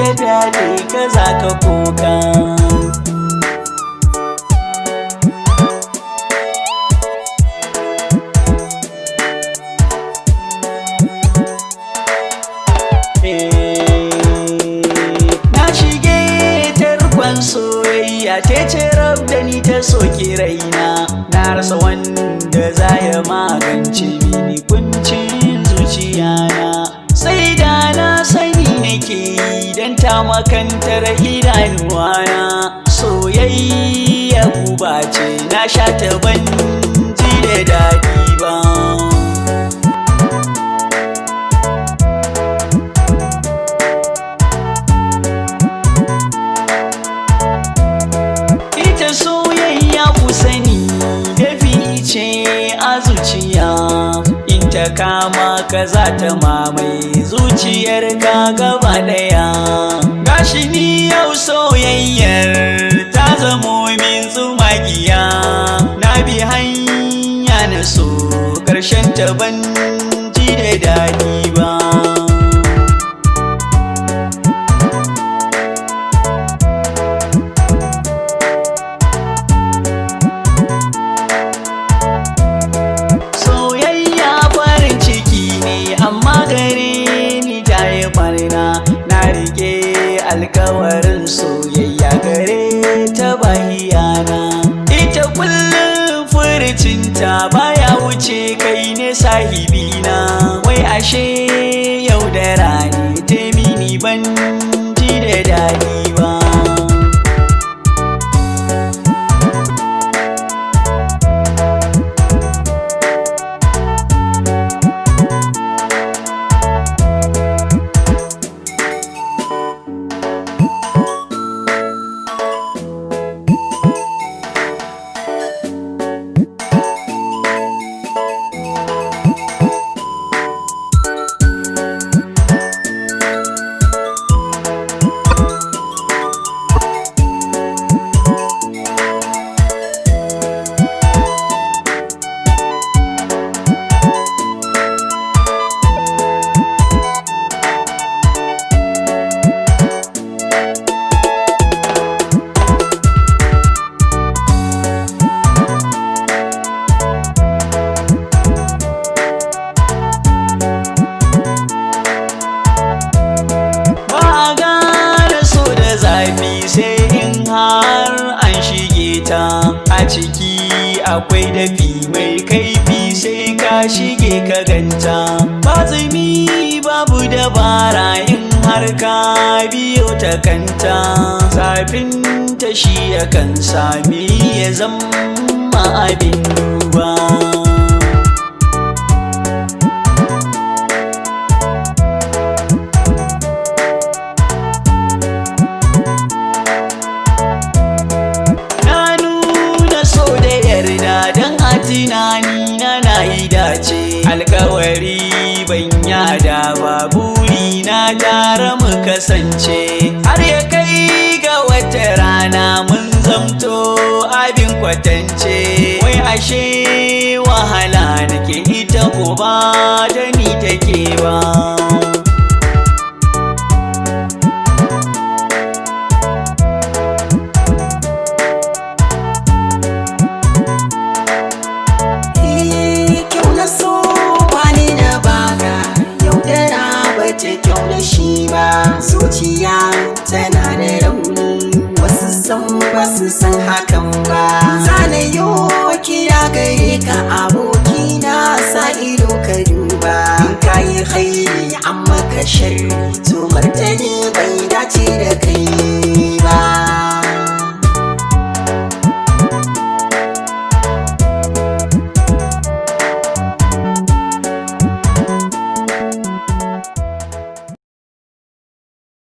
ya fyaɗe ka za ka koka. Na shige tarkon soyayya ce rab da ni ta soke raina, na rasa wanda za ya magance mini kuncin zuciyana. Sai da na sani nake yi don ta makantar idanuwana. Soyayya guba ce na sha ta ban ji da daɗi ba. Ita soyayya ku sani dafi ce a zuciya, in ta kama ka za ta mamaye zuciyar ka gaba daya. Gashi ni yau soyayyar ta zamo min tsumagiya, na bi hanya na so karshen ta ban ji da daɗi ba. Alkawarin soyayya gare ta bahiyana, ita kullum furcinta baya wuce kai ne sahibina. Wai ashe yau da rani ta mini ban ji da daɗi ba. A ciki akwai dafi mai kaifi sai ka shige ka ganta. Bazumi babu dabara in har ka biyo ta kanta. Zafin ta shi yakan sami ya zama abin duba. Tunani na yi dace, alkawari ban yada ba, buri na tare mu kasance. Har ya kai ga wata rana mun zamto abin kwatance. Wai ashe wahala nake ita ko ba da ni take ba. Zuciya tana da rauni, wasu san basu san hakan ba. Zanayo kira gare ka abokina, sa ido ka duba. In kayi khairi amma ka sharri, to martani bai dace da kai.